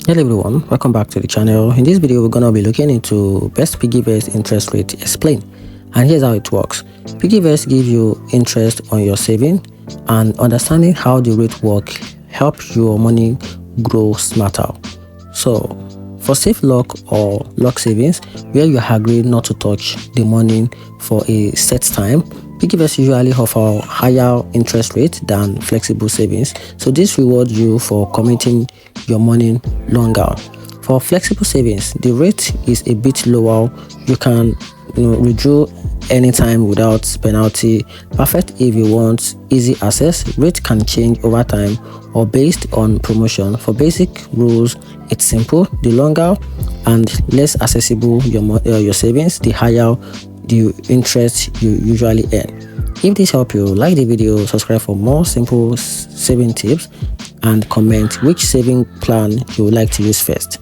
Hello everyone, welcome back to the channel. In this video, we're going to be looking into best PiggyVest interest rate explained. And here's how it works. PiggyVest gives you interest on your saving, and understanding how the rate work helps your money grow smarter. So for safe lock or lock savings, where you agree not to touch the money for a set time, PiggyVest usually offer higher interest rate than flexible savings, so this rewards you for committing your money longer. For flexible savings, the rate is a bit lower. You can withdraw anytime without penalty. Perfect if you want easy access. Rate can change over time or based on promotion. For basic rules, it's simple. The longer and less accessible your savings, the higher the interest you usually earn. If this helped you, like the video, subscribe for more simple saving tips, and comment which saving plan you would like to use first.